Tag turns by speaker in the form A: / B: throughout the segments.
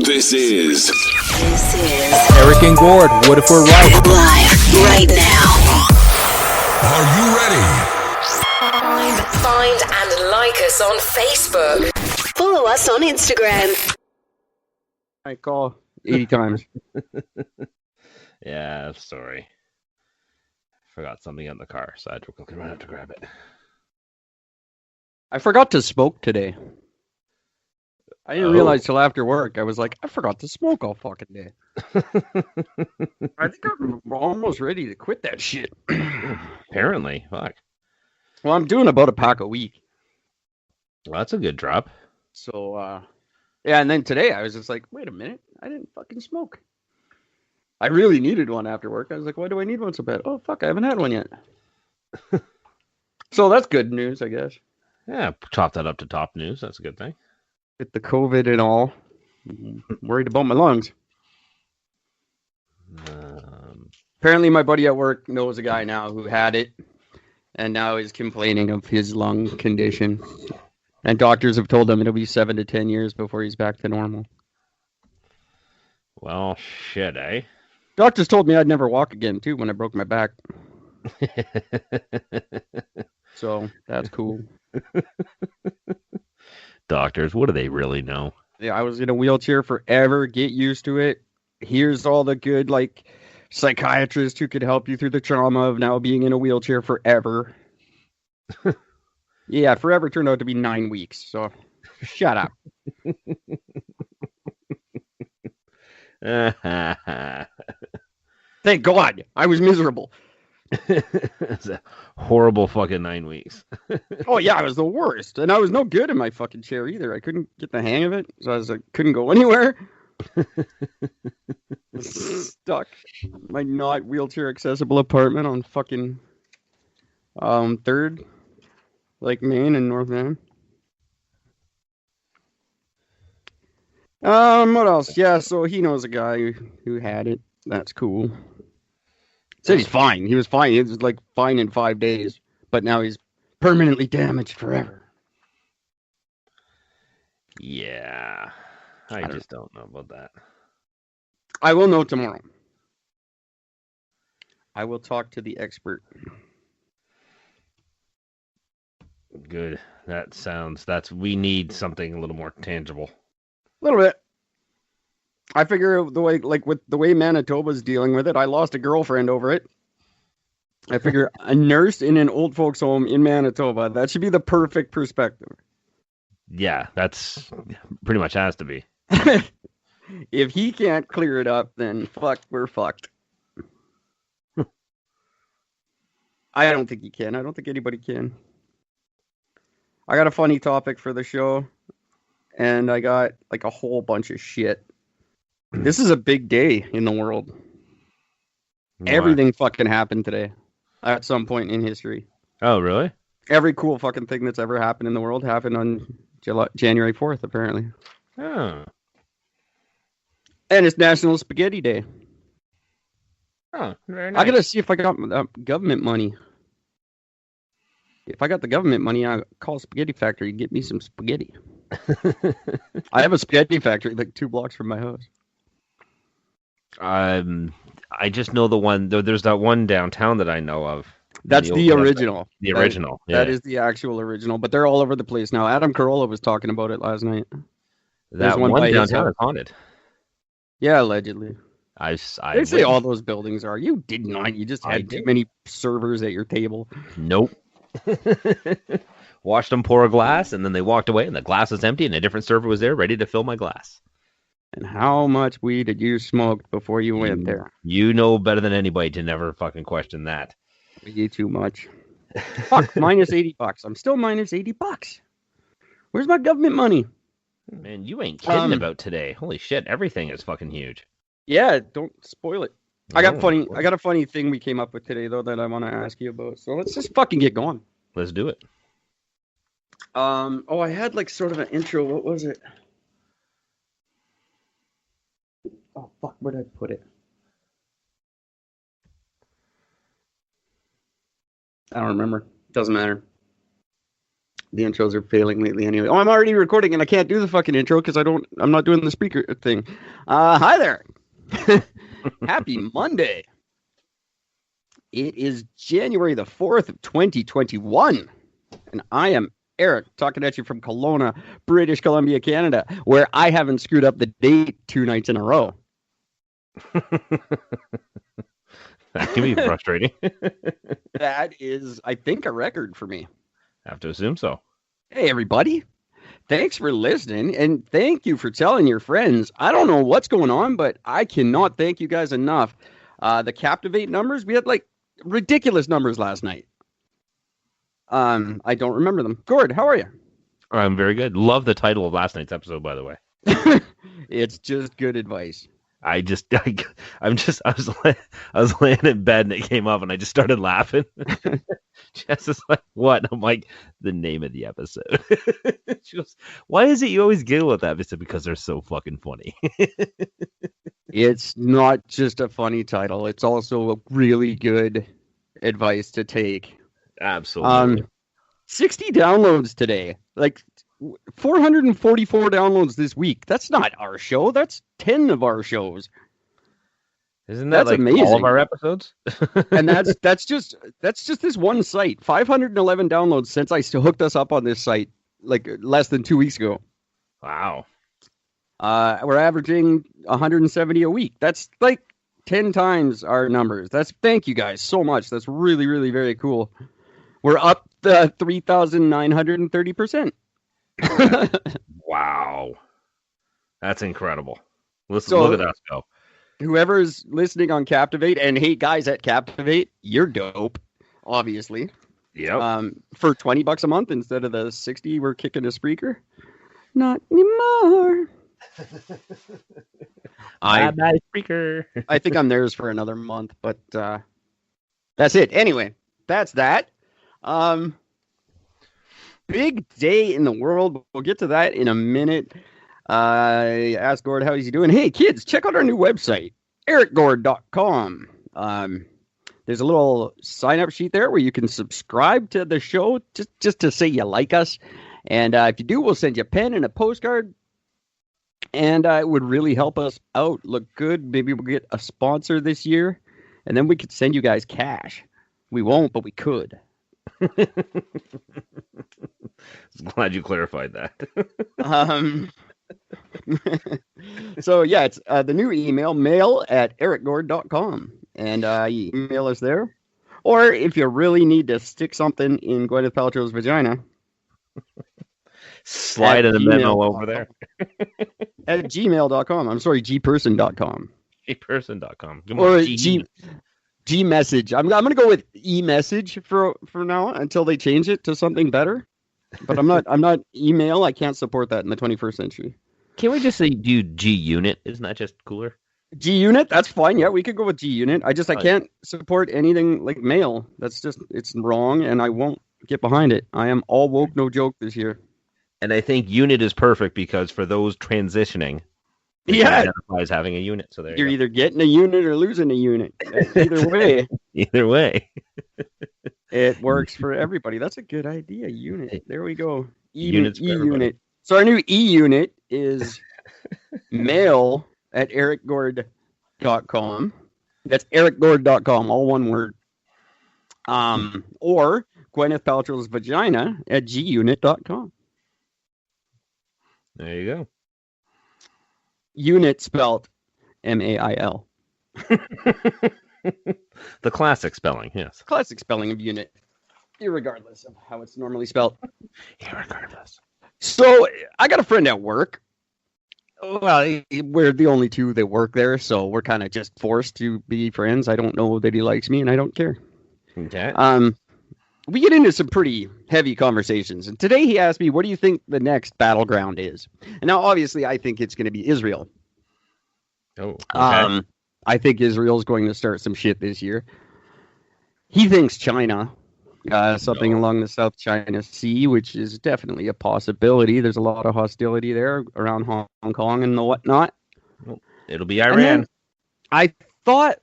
A: This is
B: Eric and Gord. What if we're right?
C: Live right now.
A: Are you ready?
C: Find and like us on Facebook. Follow us on Instagram.
D: I call 80 times.
E: Yeah, sorry. Forgot something in the car, so I had to quickly run out to grab it.
D: I forgot to smoke today. I didn't realize till after work. I was like, I forgot to smoke all fucking day. I think I'm almost ready to quit that shit.
E: Apparently, fuck.
D: Well, I'm doing about a pack a week.
E: Well, that's a good drop.
D: So, yeah, and then today I was just like, wait a minute, I didn't fucking smoke. I really needed one after work. I was like, why do I need one so bad? Oh, fuck, I haven't had one yet. So that's good news, I guess.
E: Yeah, chop that up to top news. That's a good thing.
D: With the COVID and all, I'm worried about my lungs. Apparently my buddy at work knows a guy now who had it and now is complaining of his lung condition. And doctors have told him it'll be 7 to 10 years before he's back to normal.
E: Well, shit, eh?
D: Doctors told me I'd never walk again, too, when I broke my back. So, that's cool.
E: Doctors, what do they really know?
D: Yeah, I was in a wheelchair forever. Get used to it. Here's all the good, like, psychiatrists who could help you through the trauma of now being in a wheelchair forever. Yeah, forever turned out to be 9 weeks. So, shut up. Thank God. I was miserable.
E: It's a horrible fucking 9 weeks.
D: Oh, yeah, it was the worst. And I was no good in my fucking chair either. I couldn't get the hang of it. So I was like, couldn't go anywhere. Stuck in my not wheelchair accessible apartment on fucking 3rd, like Maine and North Van. What else? Yeah, so he knows a guy who had it. That's cool. Said he's fine. He was fine. He was like fine in 5 days, but now he's permanently damaged forever.
E: Yeah, I just don't know about that.
D: I will know tomorrow. I will talk to the expert.
E: Good. We need something a little more tangible.
D: A little bit. I figure the way Manitoba's dealing with it, I lost a girlfriend over it. I figure a nurse in an old folks home in Manitoba, that should be the perfect perspective.
E: Yeah, that's pretty much has to be.
D: If he can't clear it up, then fuck, we're fucked. I don't think he can. I don't think anybody can. I got a funny topic for the show, and I got like a whole bunch of shit. This is a big day in the world. What? Everything fucking happened today at some point in history.
E: Oh, really?
D: Every cool fucking thing that's ever happened in the world happened on January 4th, apparently.
E: Oh.
D: And it's National Spaghetti Day.
E: Oh, very nice.
D: I gotta see if I got government money. If I got the government money, I'll call Spaghetti Factory and get me some spaghetti. I have a spaghetti factory like 2 blocks from my house.
E: I just know the one. There's that one downtown that I know of.
D: That's the original.
E: The original.
D: That is the actual original, but they're all over the place now. Adam Carolla was talking about it last night.
E: That one downtown is haunted.
D: Yeah, allegedly.
E: They
D: say all those buildings are. You did not. You just had too many servers at your table.
E: Nope. Watched them pour a glass, and then they walked away, and the glass was empty, and a different server was there ready to fill my glass.
D: And how much weed did you smoke before you went there?
E: You know better than anybody to never fucking question that.
D: Way too much. Fuck, minus $80. I'm still minus $80. Where's my government money?
E: Man, you ain't kidding about today. Holy shit, everything is fucking huge.
D: Yeah, don't spoil it. I got a funny thing we came up with today though that I want to ask you about. So let's just fucking get going.
E: Let's do it.
D: I had like sort of an intro. What was it? Oh fuck, where did I put it? I don't remember. Doesn't matter. The intros are failing lately anyway. Oh, I'm already recording and I can't do the fucking intro because I'm not doing the speaker thing. Hi there. Happy Monday. It is January the 4th of 2021. And I am Eric talking at you from Kelowna, British Columbia, Canada, where I haven't screwed up the date 2 nights in a row.
E: That can be frustrating.
D: That is, I think, a record for me.
E: I have to assume so.
D: Hey, everybody. Thanks for listening, and thank you for telling your friends. I don't know what's going on, but I cannot thank you guys enough. The Captivate numbers, we had like ridiculous numbers last night. I don't remember them. Gord, how are you?
E: I'm very good. Love the title of last night's episode, by the way.
D: It's just good advice.
E: I was laying in bed and it came up and I just started laughing. Jess is like, what? I'm like, the name of the episode. She goes, why is it you always giggle at that? I said, because they're so fucking funny.
D: It's not just a funny title. It's also a really good advice to take.
E: Absolutely.
D: 60 downloads today. Like 444 downloads this week. That's not our show. That's 10 of our shows.
E: Isn't that like
D: amazing?
E: All of our episodes?
D: And that's just this one site. 511 downloads since I hooked us up on this site like less than 2 weeks ago.
E: Wow.
D: We're averaging 170 a week. That's like 10 times our numbers. Thank you guys so much. That's really, really very cool. We're up 3,930%.
E: Wow. That's incredible. Look at us go.
D: Whoever's listening on Captivate, and hey, guys at Captivate, you're dope, obviously.
E: Yep.
D: For $20 a month instead of the 60 we're kicking a Spreaker. Not anymore.
E: Bye, Spreaker.
D: I think I'm theirs for another month, but that's it. Anyway, that's that. Big day in the world. We'll get to that in a minute. I asked Gord how he's doing. Hey, kids, check out our new website, ericgord.com. There's a little sign-up sheet there where you can subscribe to the show just to say you like us. And if you do, we'll send you a pen and a postcard. And it would really help us out. Look good. Maybe we'll get a sponsor this year. And then we could send you guys cash. We won't, but we could.
E: Glad you clarified that.
D: So yeah, it's the new email, mail@ericgord.com, and you email us there. Or if you really need to stick something in Gwyneth Paltrow's vagina,
E: slide in a memo over there
D: at gmail.com. I'm sorry, gperson.com.
E: gperson.com.
D: Or G message. I'm gonna go with e-message for now until they change it to something better. But I'm not email. I can't support that in the 21st century.
E: Can't we just say do G unit? Isn't that just cooler?
D: G unit, that's fine. Yeah, we could go with G unit. I can't support anything like mail. It's wrong, and I won't get behind it. I am all woke, no joke this year.
E: And I think unit is perfect because for those transitioning, identify as having a unit. So
D: you're either getting a unit or losing a unit. Either way.
E: Either way.
D: It works for everybody. That's a good idea. Unit. There we go.
E: E-unit.
D: So our new E-unit is mail@ericgord.com. That's ericgord.com, all one word. Or Gwyneth Paltrow's vagina at gunit.com.
E: There you go.
D: Unit spelled M-A-I-L.
E: The classic spelling, yes.
D: Classic spelling of unit, irregardless of how it's normally spelled.
E: Irregardless.
D: So I got a friend at work. Well, we're the only two that work there, so we're kind of just forced to be friends. I don't know that he likes me, and I don't care.
E: Okay.
D: We get into some pretty heavy conversations, and today he asked me, "What do you think the next battleground is?" And now, obviously, I think it's going to be Israel.
E: Oh. Okay.
D: I think Israel's going to start some shit this year. He thinks China. Something along the South China Sea, which is definitely a possibility. There's a lot of hostility there around Hong Kong and the whatnot.
E: Well, it'll be Iran.
D: I thought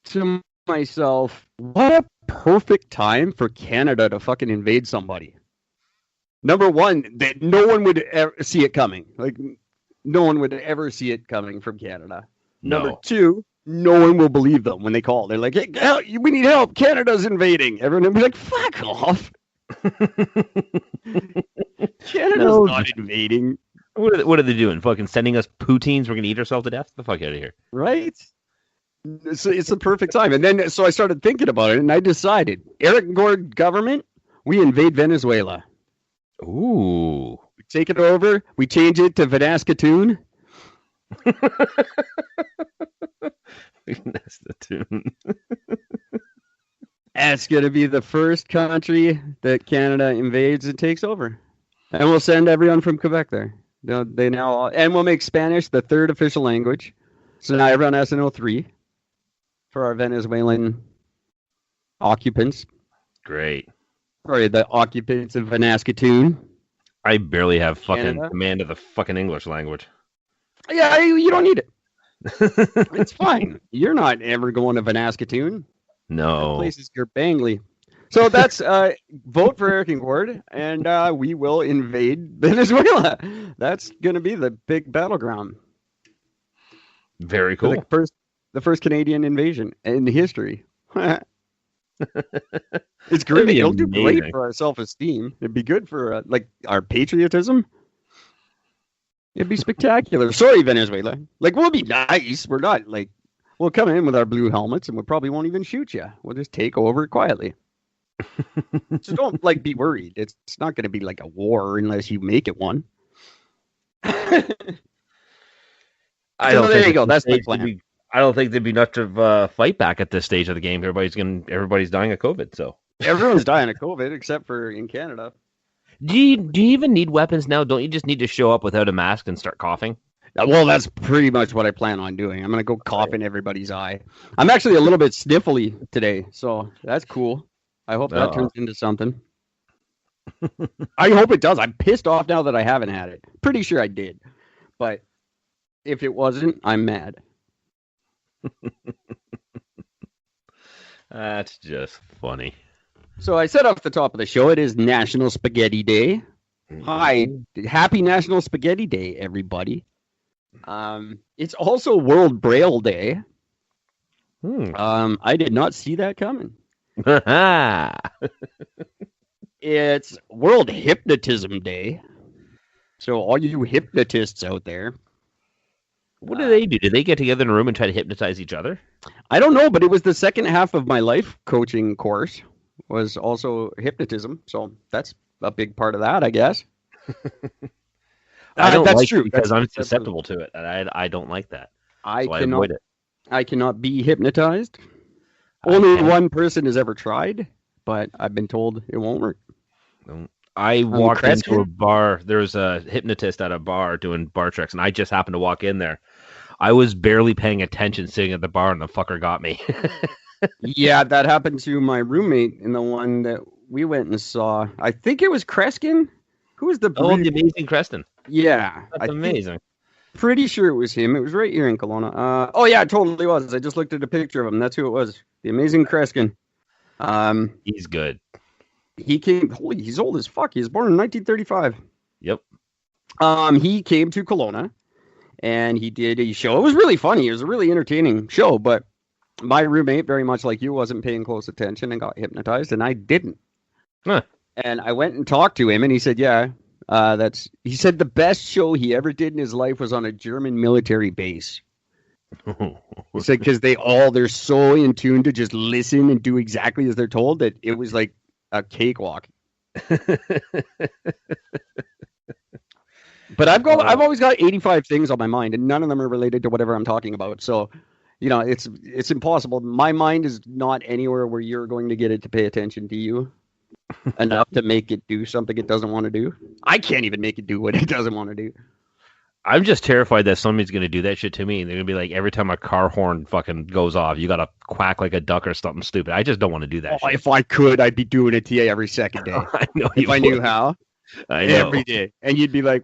D: to myself, what a perfect time for Canada to fucking invade somebody. Number one, that no one would ever see it coming. Like, no one would ever see it coming from Canada. Number
E: No.
D: two, no one will believe them when they call. They're like, hey, help, we need help. Canada's invading. Everyone will be like, fuck off. Canada's not invading.
E: What are they doing? Fucking sending us poutines? We're gonna eat ourselves to death? The fuck out of here!
D: Right? It's the perfect time. And then, so I started thinking about it, and I decided, Eric Gord government, we invade Venezuela.
E: Ooh.
D: We take it over. We change it to Venaskatoon.
E: That's the tune.
D: That's going to be the first country that Canada invades and takes over. And we'll send everyone from Quebec there. And we'll make Spanish the third official language. So now everyone has to know 3 for our Venezuelan occupants.
E: Great.
D: Or the occupants of Venaskatoon.
E: I barely have fucking
D: Canada?
E: command of the fucking English language.
D: Yeah, you don't need it. It's fine. You're not ever going to Venaskatoon. That
E: No.
D: place is Bangly. So that's vote for Eric and Gord, and we will invade Venezuela. That's going to be the big battleground.
E: Very
D: For
E: cool.
D: the first Canadian invasion in history. It's
E: That'd
D: great.
E: be
D: It'll do great
E: amazing.
D: for our self-esteem. It'd be good for like our patriotism. It'd be spectacular. Sorry, Venezuela. Like, we'll be nice. We're not like, we'll come in with our blue helmets and we probably won't even shoot you. We'll just take over quietly. So don't like be worried. It's not going to be like a war unless you make it one.
E: I
D: So
E: don't
D: there
E: think
D: you go.
E: at this
D: That's my
E: stage
D: plan.
E: I don't think there'd be much of a fight back at this stage of the game. Everybody's dying of COVID. So
D: Everyone's dying of COVID except for in Canada.
E: do you even need weapons now? Don't you just need to show up without a mask and start coughing?
D: Well, that's pretty much what I plan on doing. I'm going to go cough in everybody's eye. I'm actually a little bit sniffly today, so that's cool. I hope that turns into something. I hope it does. I'm pissed off now that I haven't had it. Pretty sure I did. But if it wasn't, I'm mad.
E: That's just funny.
D: So I said off the top of the show, it is National Spaghetti Day. Hi. Happy National Spaghetti Day, everybody. It's also World Braille Day. I did not see that coming. It's World Hypnotism Day. So all you hypnotists out there.
E: What do they do? Do they get together in a room and try to hypnotize each other?
D: I don't know, but it was the second half of my life coaching course was also hypnotism. So that's a big part of that, I guess.
E: I don't
D: that's
E: like
D: true.
E: it because I'm
D: That's-
E: susceptible to it, and I don't like that.
D: I
E: So I
D: cannot
E: avoid it.
D: I cannot be hypnotized.
E: I
D: Only
E: can.
D: one person has ever tried, but I've been told it won't work.
E: I walked into
D: Kreskin?
E: a bar. There was a hypnotist at a bar doing bar tricks, and I just happened to walk in there. I was barely paying attention sitting at the bar, and the fucker got me.
D: Yeah, that happened to my roommate in the one that we went and saw. I think it was Kreskin. Who was the
E: Oh, the
D: brief-
E: amazing Creston.
D: Yeah,
E: That's amazing.
D: Pretty sure it was him. It was right here in Kelowna. Oh yeah, it totally was. I just looked at a picture of him. That's who it was. The amazing Kreskin.
E: He's good.
D: He came. Holy, he's old as fuck. He was born in 1935.
E: Yep.
D: He came to Kelowna, and he did a show. It was really funny. It was a really entertaining show. But my roommate, very much like you, wasn't paying close attention and got hypnotized, and I didn't.
E: Huh.
D: And I went and talked to him, and he said, "Yeah, he said the best show he ever did in his life was on a German military base." He said because they're so in tune to just listen and do exactly as they're told that it was like a cakewalk. But I've always got 85 things on my mind, and none of them are related to whatever I'm talking about. So, it's impossible. My mind is not anywhere where you're going to get it to pay attention to you enough to make it do something it doesn't want to do. I can't even make it do what it doesn't want to do.
E: I'm just terrified that somebody's going to do that shit to me. And they're going to be like, every time a car horn fucking goes off, you got to quack like a duck or something stupid. I just don't want to do that shit.
D: If I could, I'd be doing it to you every second day.
E: I know
D: If
E: you
D: I knew
E: would.
D: how.
E: I know.
D: Every day. And you'd be like,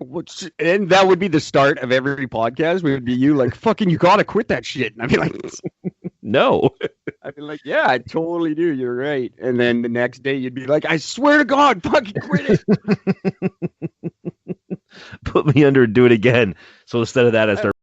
D: and that would be the start of every podcast. Would be you like, fucking, you gotta quit that shit. And I'd be like,
E: No.
D: I'd be like, yeah, I totally do. You're right. And then the next day you'd be like, I swear to God, fucking quit it.
E: Put me under and do it again. So instead of that, I start